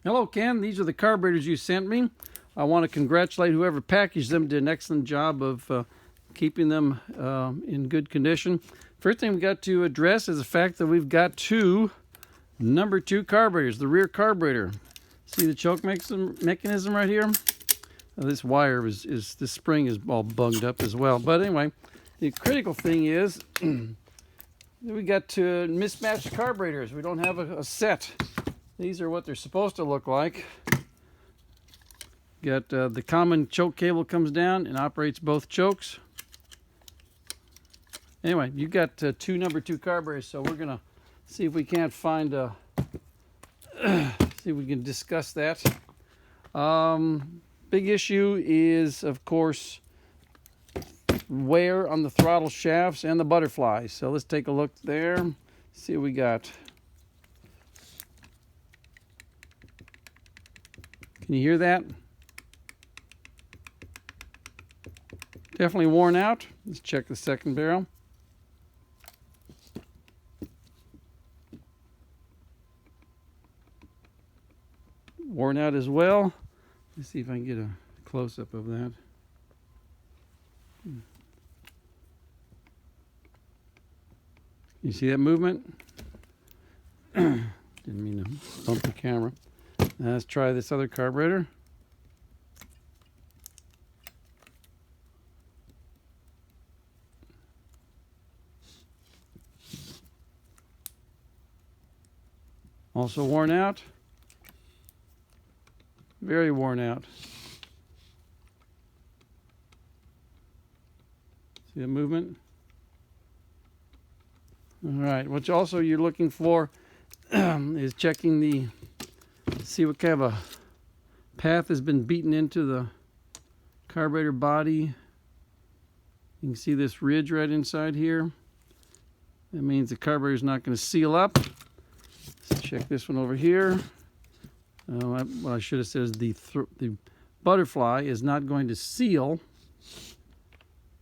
Hello, Ken. These are the carburetors you sent me. I want to congratulate whoever packaged them. Did an excellent job of keeping them in good condition. First thing we got to address is the fact that we've got two number 2 carburetors. The rear carburetor. See the choke mechanism right here? This wire this spring is all bunged up as well. But anyway, the critical thing is we got two mismatched carburetors. We don't have a set. These are what they're supposed to look like. Got the common choke cable comes down and operates both chokes. Anyway, you got two number 2 carburetors, so we're gonna see if we can't find see if we can discuss that. Big issue is, of course, wear on the throttle shafts and the butterflies. So let's take a look there, see what we got. Can you hear that? Definitely worn out. Let's check the second barrel. Worn out as well. Let's see if I can get a close-up of that. You see that movement? Didn't mean to bump the camera. Now let's try this other carburetor. Also worn out. Very worn out. See the movement? All right, what also you're looking for is checking the, see what kind of a path has been beaten into the carburetor body. You can see this ridge right inside here. That means the carburetor is not going to seal up. Let's check this one over here. What I should have said is the butterfly is not going to seal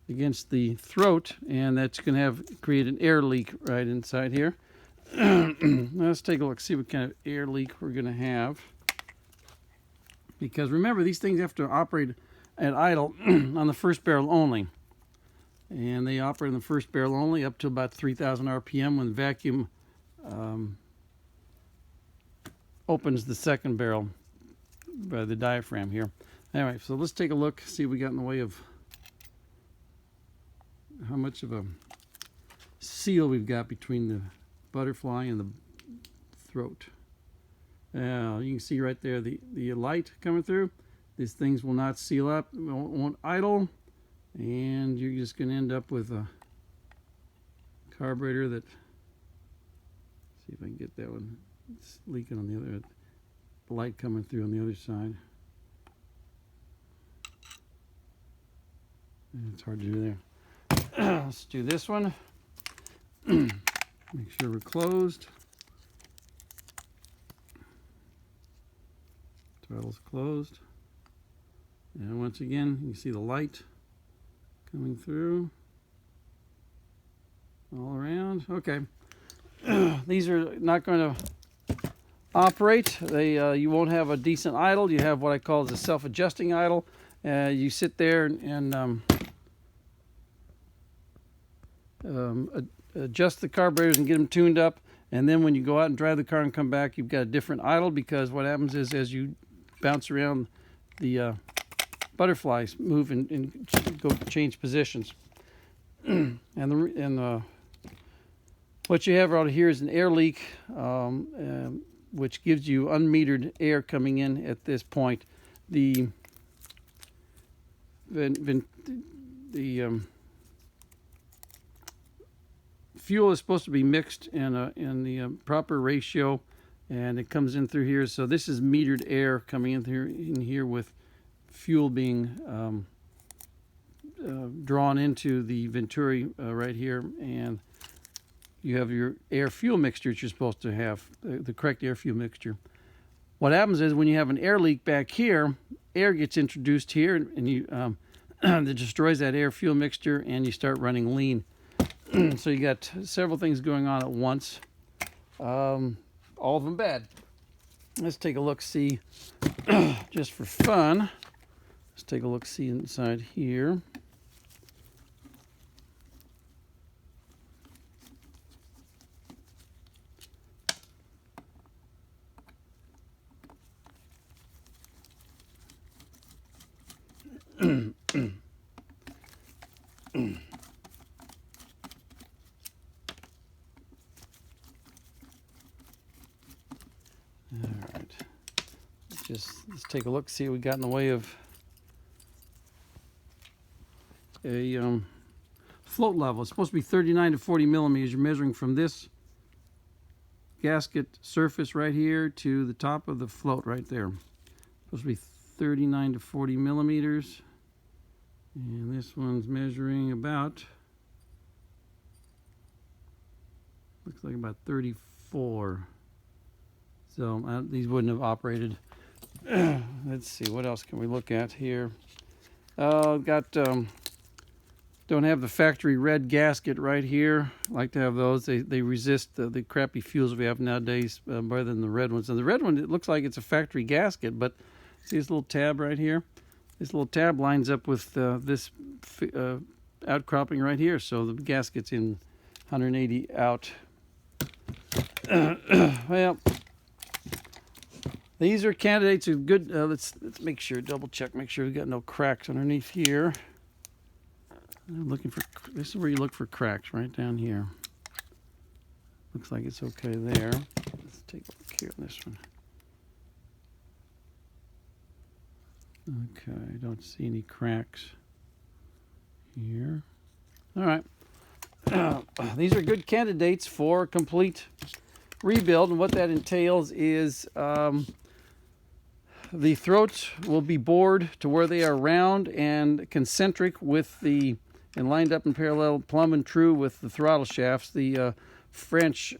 against the throat, and that's going to create an air leak right inside here. Let's take a look, see what kind of air leak we're going to have. Because remember, these things have to operate at idle on the first barrel only. And they operate on the first barrel only up to about 3,000 RPM when the vacuum opens the second barrel by the diaphragm here. Anyway, so let's take a look, see what we got in the way of how much of a seal we've got between the butterfly and the throat. Now you can see right there the light coming through. These things will not seal up, won't idle, and you're just going to end up with a carburetor that, see if I can get that one. It's leaking on the other, the light coming through on the other side. It's hard to do there. Let's do this one. Make sure we're closed. Throttle's closed. And once again, you see the light coming through all around. Okay. These are not going to operate. You won't have a decent idle. You have what I call a self-adjusting idle. You sit there and adjust the carburetors and get them tuned up, and then when you go out and drive the car and come back, you've got a different idle, because what happens is as you bounce around, the butterflies move and go change positions. What you have out here is an air leak, which gives you unmetered air coming in at this point. The fuel is supposed to be mixed in the proper ratio, and it comes in through here. So this is metered air coming in here with fuel being drawn into the venturi right here, and you have your air fuel mixture that you're supposed to have, the correct air fuel mixture. What happens is when you have an air leak back here, air gets introduced here, and you that destroys that air fuel mixture, and you start running lean. So you got several things going on at once, all of them bad. let's take a look, see, just for fun. Let's take a look, see inside here. All right, let's take a look, see what we got in the way of a float level. It's supposed to be 39 to 40 millimeters. You're measuring from this gasket surface right here to the top of the float right there. Supposed to be 39 to 40 millimeters. And this one's measuring about, looks like about 34. So these wouldn't have operated. Let's see, what else can we look at here? Don't have the factory red gasket right here. I like to have those. They resist the crappy fuels we have nowadays better than the red ones. And the red one, it looks like it's a factory gasket, but see this little tab right here? This little tab lines up with this outcropping right here. So the gasket's in 180 out. Well, these are candidates of good. Let's make sure, double check, make sure we've got no cracks underneath here. I'm looking for, this is where you look for cracks, right down here. Looks like it's okay there. Let's take a look here on this one. Okay, I don't see any cracks here. All right. These are good candidates for complete rebuild, and what that entails is the throats will be bored to where they are round and concentric with the, and lined up in parallel, plumb and true with the throttle shafts. The French,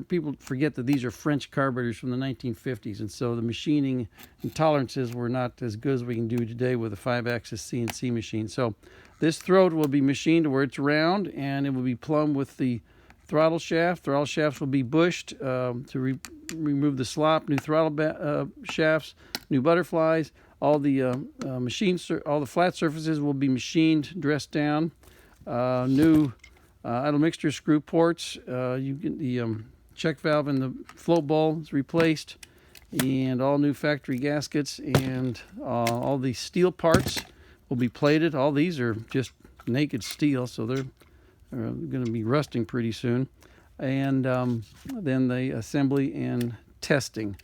people forget that these are French carburetors from the 1950s, and so the machining and tolerances were not as good as we can do today with a 5-axis CNC machine. So this throat will be machined to where it's round, and it will be plumb with the throttle shaft. Throttle shafts will be bushed to remove the slop. New throttle shafts, new butterflies. All the all the flat surfaces will be machined, dressed down. New idle mixture screw ports. You get the check valve in the float bowl is replaced, and all new factory gaskets, and all the steel parts will be plated. All these are just naked steel, so they're going to be rusting pretty soon. And then the assembly and testing.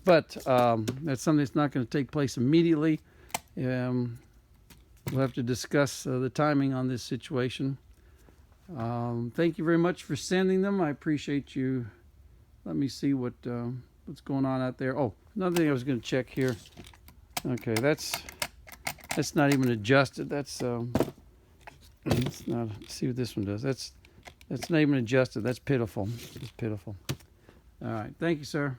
But that's something that's not going to take place immediately. We'll have to discuss the timing on this situation. Thank you very much for sending them. I appreciate you. Let me see what's going on out there. Oh, another thing I was going to check here. Okay, that's not even adjusted. That's let's not see what this one does. That's not even adjusted. That's pitiful. It's pitiful. All right. Thank you, sir.